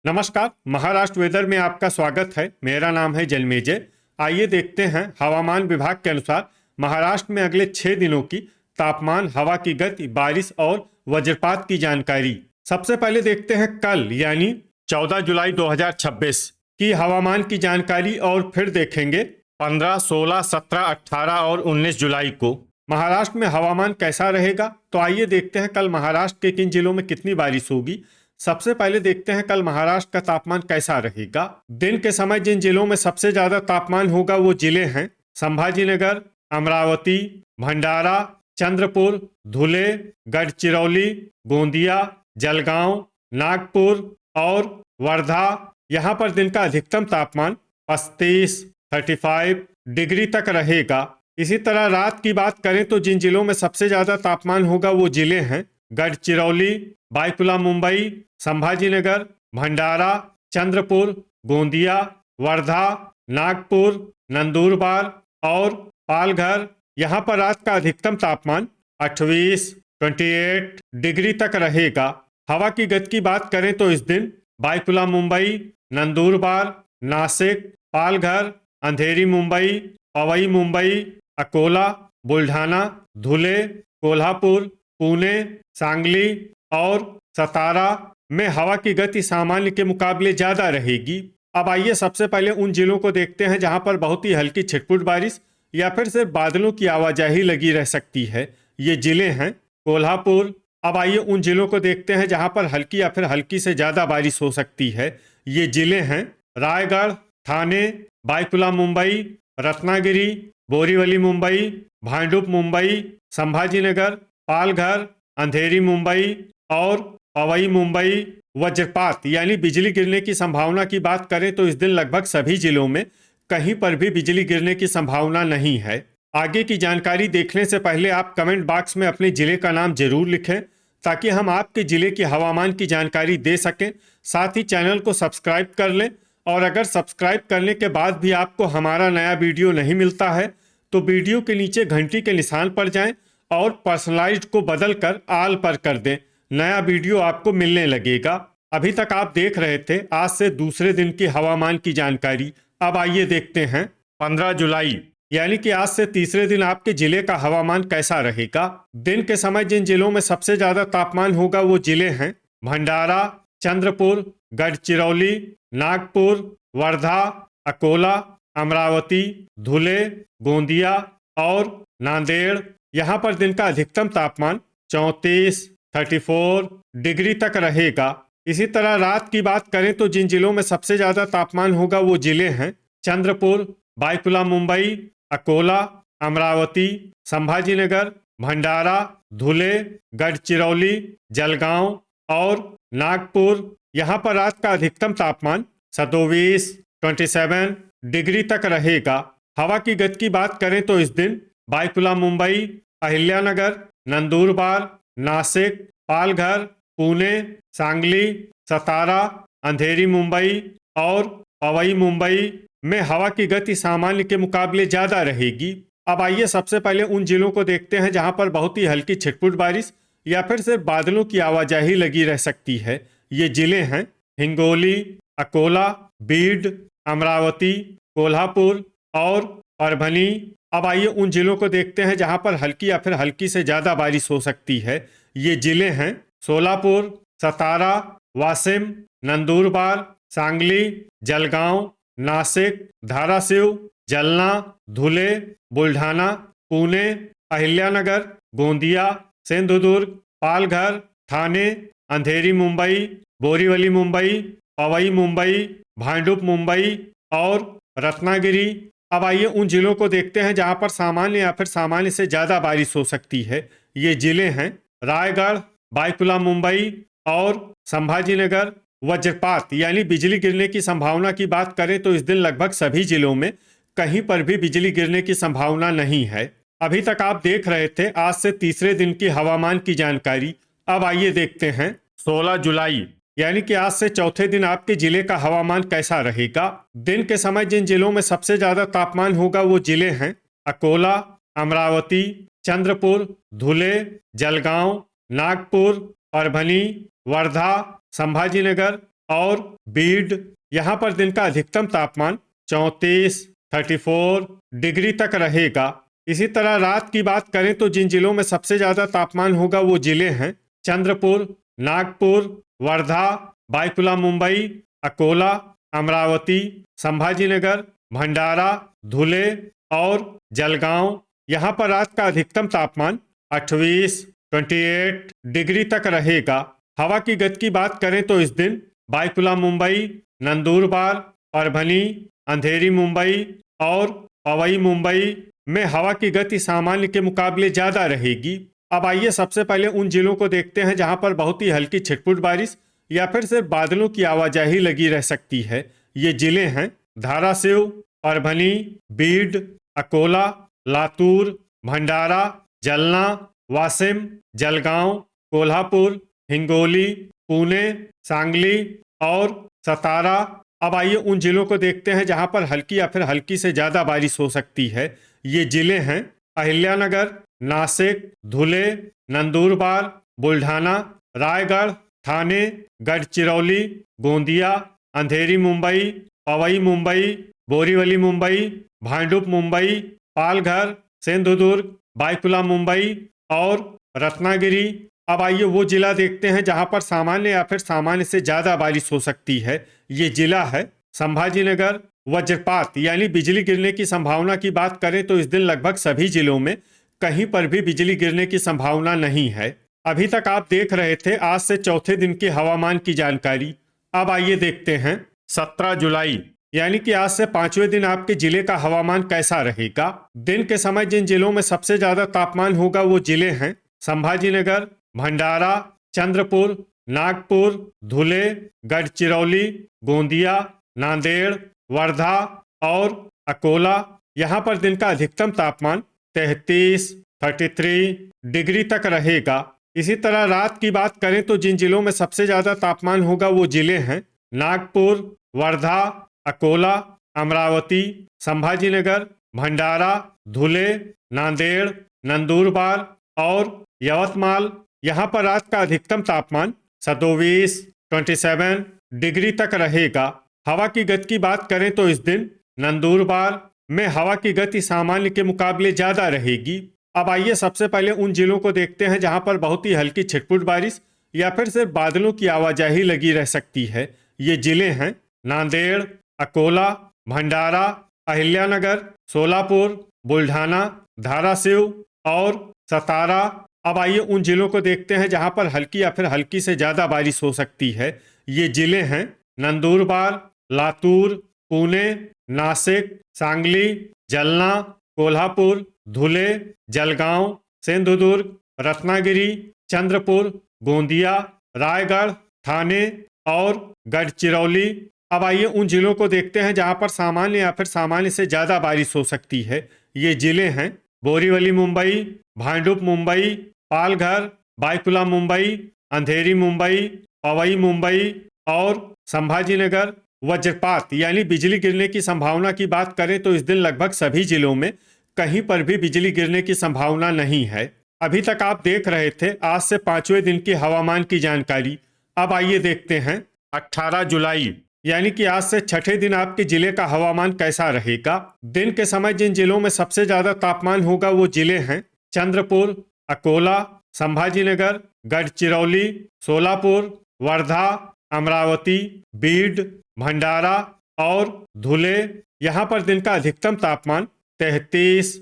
नमस्कार। महाराष्ट्र वेदर में आपका स्वागत है। मेरा नाम है जलमेजय। आइए देखते हैं हवामान विभाग के अनुसार महाराष्ट्र में अगले 6 दिनों की तापमान, हवा की गति, बारिश और वज्रपात की जानकारी। सबसे पहले देखते हैं कल यानी 14 जुलाई 2026 की हवामान की जानकारी और फिर देखेंगे 15, 16, 17, 18 और 19 जुलाई को महाराष्ट्र में हवामान कैसा रहेगा। तो आइए देखते हैं कल महाराष्ट्र के किन जिलों में कितनी बारिश होगी। सबसे पहले देखते हैं कल महाराष्ट्र का तापमान कैसा रहेगा। दिन के समय जिन जिलों में सबसे ज्यादा तापमान होगा वो जिले हैं संभाजीनगर, अमरावती, भंडारा, चंद्रपुर, धुले, गढ़चिरौली, गोंदिया, जलगांव, नागपुर और वर्धा। यहाँ पर दिन का अधिकतम तापमान 35 डिग्री तक रहेगा। इसी तरह रात की बात करें तो जिन जिलों में सबसे ज्यादा तापमान होगा वो जिले हैं गढ़चिरौली, बायकुला मुंबई, संभाजीनगर, भंडारा, चंद्रपुर, गोंदिया, वर्धा, नागपुर, नंदुरबार और पालघर। यहाँ पर रात का अधिकतम तापमान 28 डिग्री तक रहेगा। हवा की गति की बात करें तो इस दिन बायकुला मुंबई, नंदुरबार, नासिक, पालघर, अंधेरी मुंबई, पवई मुंबई, अकोला, बुल्ढाना, धुले, कोल्हापुर, पुणे, सांगली और सतारा में हवा की गति सामान्य के मुकाबले ज्यादा रहेगी। अब आइए सबसे पहले उन जिलों को देखते हैं जहां पर बहुत ही हल्की छिटपुट बारिश या फिर सिर्फ बादलों की आवाजाही लगी रह सकती है। ये जिले हैं कोल्हापुर। अब आइए उन जिलों को देखते हैं जहां पर हल्की या फिर हल्की से ज्यादा बारिश हो सकती है। ये जिले हैं रायगढ़, ठाणे, बायकुला मुंबई, रत्नागिरी, बोरीवली मुंबई, भांडुप मुंबई, संभाजीनगर, पालघर, अंधेरी मुंबई और पवई मुंबई। वज्रपात यानी बिजली गिरने की संभावना की बात करें तो इस दिन लगभग सभी जिलों में कहीं पर भी बिजली गिरने की संभावना नहीं है। आगे की जानकारी देखने से पहले आप कमेंट बॉक्स में अपने जिले का नाम जरूर लिखें ताकि हम आपके जिले की हवामान की जानकारी दे सकें। साथ ही चैनल को सब्सक्राइब कर लें और अगर सब्सक्राइब करने के बाद भी आपको हमारा नया वीडियो नहीं मिलता है तो वीडियो के नीचे घंटी के निशान पर जाएं और पर्सनलाइज्ड को बदलकर ऑल पर कर दें। नया वीडियो आपको मिलने लगेगा। अभी तक आप देख रहे थे आज से दूसरे दिन की हवामान की जानकारी। अब आइए देखते हैं 15 जुलाई यानी कि आज से तीसरे दिन आपके जिले का हवामान कैसा रहेगा। दिन के समय जिन जिलों में सबसे ज्यादा तापमान होगा वो जिले हैं भंडारा, चंद्रपुर, गढ़चिरौली, नागपुर, वर्धा, अकोला, अमरावती, धुले, गोंदिया और नांदेड़। यहाँ पर दिन का अधिकतम तापमान 34 डिग्री तक रहेगा। इसी तरह रात की बात करें तो जिन जिलों में सबसे ज्यादा तापमान होगा वो जिले हैं चंद्रपुर, बायकुला मुंबई, अकोला, अमरावती, संभाजीनगर, भंडारा, धुले, गढ़चिरौली, जलगांव और नागपुर। यहाँ पर रात का अधिकतम तापमान 27 डिग्री तक रहेगा। हवा की गति की बात करें तो इस दिन बायकुला मुंबई, अहिल्यानगर, नंदुरबार, नासिक, पालघर, पुणे, सांगली, सतारा, अंधेरी मुंबई और पवई मुंबई में हवा की गति सामान्य के मुकाबले ज्यादा रहेगी। अब आइए सबसे पहले उन जिलों को देखते हैं जहां पर बहुत ही हल्की छिटपुट बारिश या फिर सिर्फ बादलों की आवाजाही लगी रह सकती है। ये जिले हैं हिंगोली, अकोला, बीड, अमरावती, कोल्हापुर और परभनी। अब आइए उन जिलों को देखते हैं जहां पर हल्की या फिर हल्की से ज्यादा बारिश हो सकती है। ये जिले हैं सोलापुर, सतारा, वाशिम, नंदुरबार, सांगली, जलगांव, नासिक, धाराशिव, जलना, धुले, बुल्ढाना, पुणे, अहिल्यानगर, गोंदिया, सिंधुदुर्ग, पालघर, ठाणे, अंधेरी मुंबई, बोरीवली मुंबई, पवई मुंबई, भांडुप मुंबई और रत्नागिरी। अब आइए उन जिलों को देखते हैं जहां पर सामान्य या फिर सामान्य से ज्यादा बारिश हो सकती है। ये जिले हैं रायगढ़, बायकुला मुंबई और संभाजीनगर। वज्रपात यानी बिजली गिरने की संभावना की बात करें तो इस दिन लगभग सभी जिलों में कहीं पर भी बिजली गिरने की संभावना नहीं है। अभी तक आप देख रहे थे आज से तीसरे दिन की हवामान की जानकारी। अब आइए देखते हैं 16 जुलाई यानी कि आज से चौथे दिन आपके जिले का हवामान कैसा रहेगा। दिन के समय जिन जिलों में सबसे ज्यादा तापमान होगा वो जिले हैं अकोला, अमरावती, चंद्रपुर, धुले, जलगांव, नागपुर, परभनी, वर्धा, संभाजीनगर, और बीड, यहाँ पर दिन का अधिकतम तापमान 34 डिग्री तक रहेगा। इसी तरह रात की बात करें तो जिन जिलों में सबसे ज्यादा तापमान होगा वो जिले हैं चंद्रपुर, नागपुर, वर्धा, बायकुला मुंबई, अकोला, अमरावती, संभाजीनगर, भंडारा, धुले और जलगांव। यहाँ पर रात का अधिकतम तापमान 28 डिग्री तक रहेगा। हवा की गति की बात करें तो इस दिन बायकुला मुंबई, नंदुरबार, परभनी, अंधेरी मुंबई और पवई मुंबई में हवा की गति सामान्य के मुकाबले ज्यादा रहेगी। अब आइए सबसे पहले उन जिलों को देखते हैं जहां पर बहुत ही हल्की छिटपुट बारिश या फिर सिर्फ बादलों की आवाजाही लगी रह सकती है। ये जिले हैं धाराशिव, परभनी, बीड, अकोला, लातूर, भंडारा, जलना, वाशिम, जलगांव, कोल्हापुर, हिंगोली, पुणे, सांगली और सतारा। अब आइए उन जिलों को देखते हैं जहां पर हल्की या फिर हल्की से ज्यादा बारिश हो सकती है। ये जिले हैं अहिल्यानगर, नासिक, धुले, नंदुरबार, बुल्ढाना, रायगढ़, ठाणे, गढ़चिरौली, गोंदिया, अंधेरी मुंबई, पवई मुंबई, बोरीवली मुंबई, भांडुप मुंबई, पालघर, सिंधुदुर्ग, बायकुला मुंबई और रत्नागिरी। अब आइए वो जिला देखते हैं जहां पर सामान्य या फिर सामान्य से ज्यादा बारिश हो सकती है। ये जिला है संभाजीनगर। वज्रपात यानी बिजली गिरने की संभावना की बात करें तो इस दिन लगभग सभी जिलों में कहीं पर भी बिजली गिरने की संभावना नहीं है। अभी तक आप देख रहे थे आज से चौथे दिन के हवामान की जानकारी। अब आइए देखते हैं 17 जुलाई यानी कि आज से 5वें दिन आपके जिले का हवामान कैसा रहेगा। दिन के समय जिन जिलों में सबसे ज्यादा तापमान होगा वो जिले हैं संभाजीनगर, भंडारा, चंद्रपुर, नागपुर, धुले, गढ़चिरौली, गोंदिया, नांदेड़, वर्धा और अकोला। यहाँ पर दिन का अधिकतम तापमान 33 डिग्री तक रहेगा। इसी तरह रात की बात करें तो जिन जिलों में सबसे ज्यादा तापमान होगा वो जिले हैं नागपुर, वर्धा, अकोला, अमरावती, संभाजीनगर, भंडारा, धुले, नांदेड़, नंदुरबार और यवतमाल। यहाँ पर रात का अधिकतम तापमान 27 डिग्री तक रहेगा। हवा की गति की बात करें तो इस दिन नंदुरबार में हवा की गति सामान्य के मुकाबले ज्यादा रहेगी। अब आइए सबसे पहले उन जिलों को देखते हैं जहां पर बहुत ही हल्की छिटपुट बारिश या फिर सिर्फ बादलों की आवाजाही लगी रह सकती है। ये जिले हैं नांदेड़, अकोला, भंडारा, अहिल्यानगर, सोलापुर, बुल्ढाना, धाराशिव और सतारा। अब आइए उन जिलों को देखते हैं जहां पर हल्की या फिर हल्की से ज्यादा बारिश हो सकती है। ये जिले हैं नंदुरबार, लातूर, पुणे, नासिक, सांगली, जलना, कोल्हापुर, धुले, जलगांव, सिंधुदुर्ग, रत्नागिरी, चंद्रपुर, गोंदिया, रायगढ़, ठाणे और गढ़चिरौली। अब आइए उन जिलों को देखते हैं जहां पर सामान्य या फिर सामान्य से ज्यादा बारिश हो सकती है। ये जिले हैं बोरीवली मुंबई, भांडुप मुंबई, पालघर, बायकुला मुंबई, अंधेरी मुंबई, पवई मुंबई और संभाजीनगर। वज्रपात यानी बिजली गिरने की संभावना की बात करें तो इस दिन लगभग सभी जिलों में कहीं पर भी बिजली गिरने की संभावना नहीं है। अभी तक आप देख रहे थे आज से 5वें दिन की हवामान की जानकारी। अब आइए देखते हैं 18 जुलाई यानी कि आज से छठे दिन आपके जिले का हवामान कैसा रहेगा। दिन के समय जिन जिलों में सबसे ज्यादा तापमान होगा वो जिले हैं चंद्रपुर, अकोला, संभाजीनगर, गढ़चिरौली, सोलापुर, वर्धा, अमरावती, बीड, भंडारा और धुले। यहाँ पर दिन का अधिकतम तापमान 33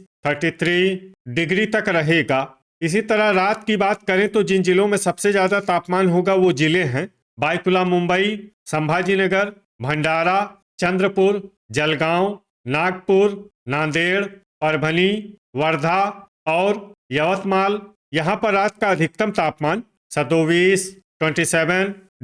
डिग्री तक रहेगा। इसी तरह रात की बात करें तो जिन जिलों में सबसे ज्यादा तापमान होगा वो जिले हैं बायकुला मुंबई, संभाजीनगर, भंडारा, चंद्रपुर, जलगांव, नागपुर, नांदेड़, परभनी, वर्धा और यवतमाल। यहाँ पर रात का अधिकतम तापमान 27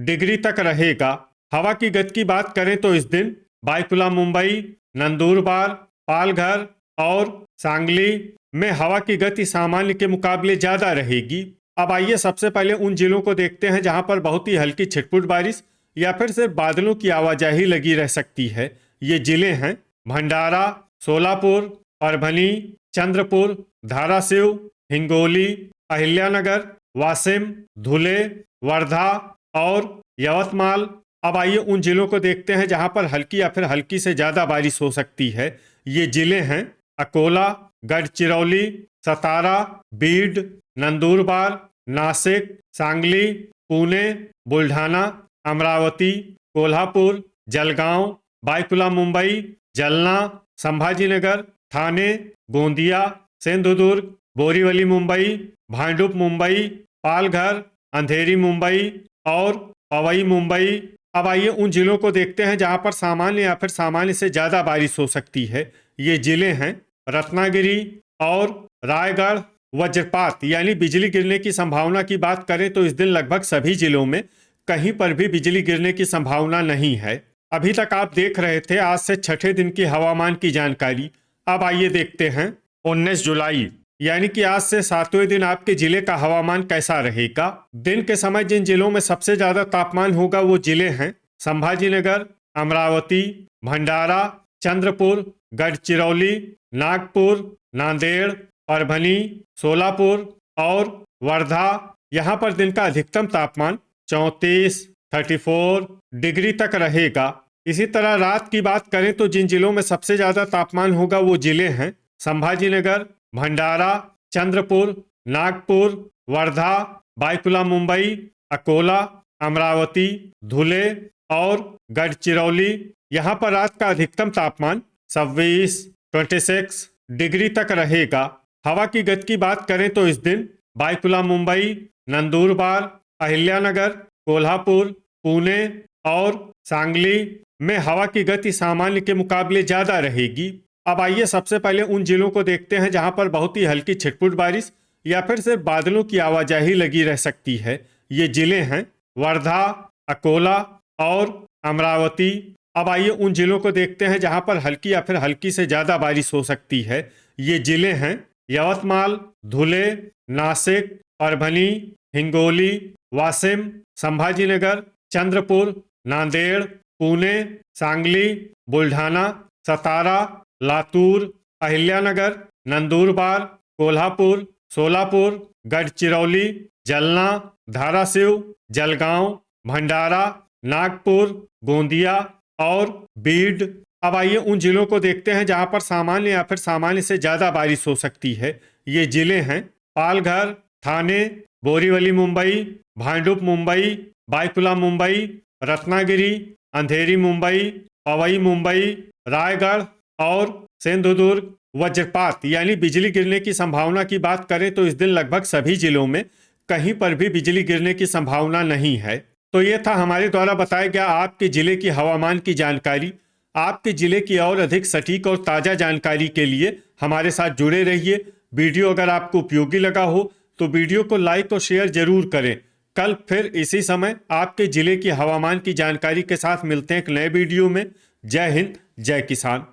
डिग्री तक रहेगा। हवा की गति की बात करें तो इस दिन बायकुला मुंबई, नंदुरबार, पालघर और सांगली में हवा की गति सामान्य के मुकाबले ज्यादा रहेगी। अब आइए सबसे पहले उन जिलों को देखते हैं जहां पर बहुत ही हल्की छिटपुट बारिश या फिर सिर्फ बादलों की आवाजाही लगी रह सकती है। ये जिले हैं भंडारा, सोलापुर, परभनी, चंद्रपुर, धाराशिव, हिंगोली, अहिल्यानगर, वाशिम, धुले, वर्धा और यवतमाल। अब आइए उन जिलों को देखते हैं जहां पर हल्की या फिर हल्की से ज्यादा बारिश हो सकती है। ये जिले हैं अकोला, गढ़चिरौली, सतारा, बीड, नंदुरबार, नासिक, सांगली, पुणे, बुल्ढाना, अमरावती, कोल्हापुर, जलगांव, बायकुला मुंबई, जलना, संभाजीनगर, ठाणे, गोंदिया, सिंधुदुर्ग, बोरीवली मुंबई, भांडुप मुंबई, पालघर, अंधेरी मुंबई और पवई मुंबई। अब आइए उन जिलों को देखते हैं जहां पर सामान्य या फिर सामान्य से ज्यादा बारिश हो सकती है। ये जिले हैं रत्नागिरी और रायगढ़। वज्रपात यानी बिजली गिरने की संभावना की बात करें तो इस दिन लगभग सभी जिलों में कहीं पर भी बिजली गिरने की संभावना नहीं है। अभी तक आप देख रहे थे आज से छठे दिन की हवामान की जानकारी। अब आइए देखते हैं 19 जुलाई यानी कि आज से 7वें दिन आपके जिले का हवामान कैसा रहेगा। दिन के समय जिन जिलों में सबसे ज्यादा तापमान होगा वो जिले हैं संभाजीनगर, अमरावती, भंडारा, चंद्रपुर, गढ़चिरौली, नागपुर, नांदेड़, परभनी, सोलापुर और वर्धा। यहाँ पर दिन का अधिकतम तापमान 34 डिग्री तक रहेगा। इसी तरह रात की बात करें तो जिन जिलों में सबसे ज्यादा तापमान होगा वो जिले हैं संभाजीनगर, भंडारा, चंद्रपुर, नागपुर, वर्धा, बायकुला मुंबई, अकोला, अमरावती, धुले और गढ़चिरौली। यहाँ पर रात का अधिकतम तापमान 26 डिग्री तक रहेगा। हवा की गति की बात करें तो इस दिन बायकुला मुंबई, नंदुरबार, अहिल्यानगर, कोल्हापुर, पुणे और सांगली में हवा की गति सामान्य के मुकाबले ज्यादा रहेगी। अब आइए सबसे पहले उन जिलों को देखते हैं जहां पर बहुत ही हल्की छिटपुट बारिश या फिर सिर्फ बादलों की आवाजाही लगी रह सकती है। ये जिले हैं वर्धा, अकोला और अमरावती। अब आइए उन जिलों को देखते हैं जहां पर हल्की या फिर हल्की से ज्यादा बारिश हो सकती है। ये जिले हैं यवतमाल, धुले, नासिक, परभनी, हिंगोली, वाशिम, संभाजीनगर, चंद्रपुर, नांदेड़, पुणे, सांगली, बुल्ढाना, सतारा, लातूर, अहिल्यानगर, नंदुरबार, कोल्हापुर, सोलापुर, गढ़चिरौली, जलना, धाराशिव, जलगांव, भंडारा, नागपुर, गोंदिया और बीड। अब आइए उन जिलों को देखते हैं जहां पर सामान्य या फिर सामान्य से ज्यादा बारिश हो सकती है। ये जिले हैं पालघर, ठाणे, बोरीवली मुंबई, भांडुप मुंबई, बायकुला मुंबई, रत्नागिरी, अंधेरी मुंबई, पवई मुंबई, रायगढ़ और सिंधुदुर्ग। वज्रपात यानी बिजली गिरने की संभावना की बात करें तो इस दिन लगभग सभी जिलों में कहीं पर भी बिजली गिरने की संभावना नहीं है। तो ये था हमारे द्वारा बताया गया आपके जिले की हवामान की जानकारी। आपके जिले की और अधिक सटीक और ताज़ा जानकारी के लिए हमारे साथ जुड़े रहिए। वीडियो अगर आपको उपयोगी लगा हो तो वीडियो को लाइक और शेयर जरूर करें। कल फिर इसी समय आपके जिले की हवामान की जानकारी के साथ मिलते हैं एक नए वीडियो में। जय हिंद, जय किसान।